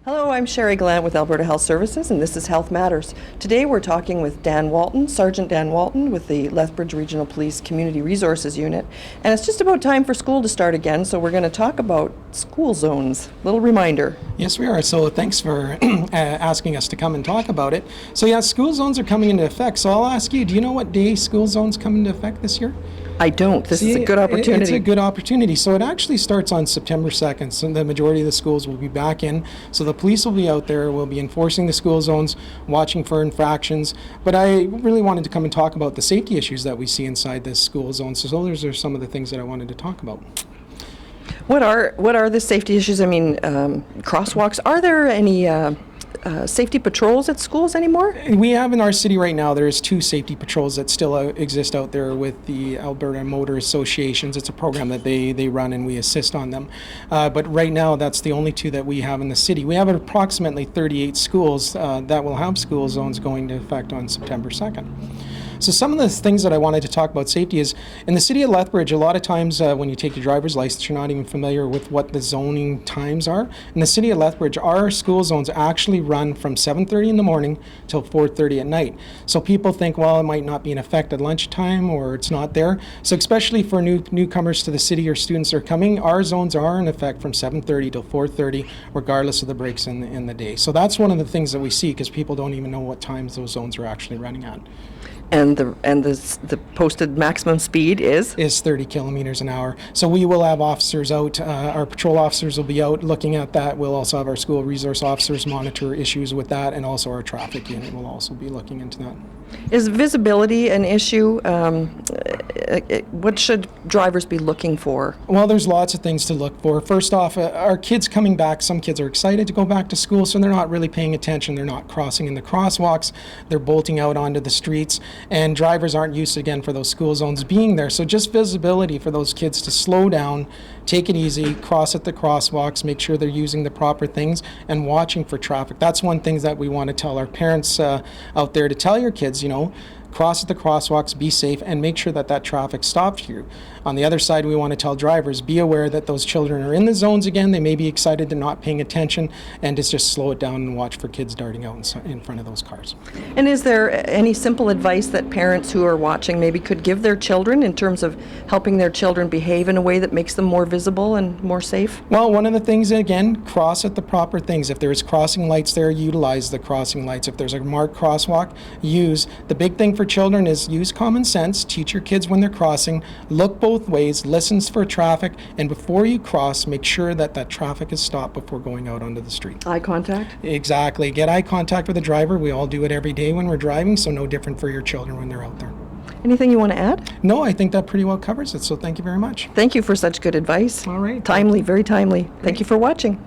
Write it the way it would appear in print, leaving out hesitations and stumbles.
Hello, I'm Sherry Gallant with Alberta Health Services, and this is Health Matters. Today we're talking with Dan Walton, Sergeant Dan Walton with the Lethbridge Regional Police Community Resources Unit. And it's just about time for school to start again, so we're going to talk about school zones. Little reminder. Yes, we are. So thanks for asking us to come and talk about it. So yeah, school zones are coming into effect. So I'll ask you, do you know what day school zones come into effect this year? I don't. This is a good opportunity. It's a good opportunity. So it actually starts on September 2nd. So the majority of the schools will be back in. So the police will be out there, will be enforcing the school zones, watching for infractions. But I really wanted to come and talk about the safety issues that we see inside this school zone. So those are some of the things that I wanted to talk about. What are the safety issues? I mean, crosswalks. Are there any safety patrols at schools anymore? We have in our city right now, there's 2 safety patrols that still exist out there with the Alberta Motor Associations. It's a program that they run and we assist on them. But right now, that's the only 2 that we have in the city. We have approximately 38 schools that will have school zones going into effect on September 2nd. So some of the things that I wanted to talk about safety is, in the city of Lethbridge, a lot of times when you take your driver's license, you're not even familiar with what the zoning times are. In the city of Lethbridge, our school zones actually run from 7:30 in the morning till 4:30 at night. So people think, well, it might not be in effect at lunchtime or it's not there. So especially for newcomers to the city or students that are coming, our zones are in effect from 7:30 till 4:30, regardless of the breaks in the day. So that's one of the things that we see, because people don't even know what times those zones are actually running at. And the posted maximum speed is 30 kilometers an hour. So we will have officers out. Our patrol officers will be out looking at that. We'll also have our school resource officers monitor issues with that, and also our traffic unit will also be looking into that. Is visibility an issue? What should drivers be looking for? Well, there's lots of things to look for. First off, our kids coming back, some kids are excited to go back to school, so they're not really paying attention. They're not crossing in the crosswalks. They're bolting out onto the streets, and drivers aren't used, again, for those school zones being there. So just visibility for those kids to slow down, take it easy, cross at the crosswalks, make sure they're using the proper things, and watching for traffic. That's one thing that we want to tell our parents out there, to tell your kids, cross at the crosswalks, be safe, and make sure that traffic stops you. On the other side, we want to tell drivers, be aware that those children are in the zones again. They may be excited, they're not paying attention, and just slow it down and watch for kids darting out in front of those cars. And is there any simple advice that parents who are watching maybe could give their children in terms of helping their children behave in a way that makes them more visible and more safe? Well, one of the things, again, cross at the proper things. If there's crossing lights there, utilize the crossing lights. If there's a marked crosswalk, use. The big thing for children is use common sense. Teach your kids when they're crossing. Look both ways, listens for traffic, and before you cross, make sure that traffic is stopped before going out onto the street. Eye contact? Exactly. Get eye contact with the driver. We all do it every day when we're driving, so no different for your children when they're out there. Anything you want to add? No, I think that pretty well covers it, so thank you very much. Thank you for such good advice. All right. Timely, very timely. Thank you for watching.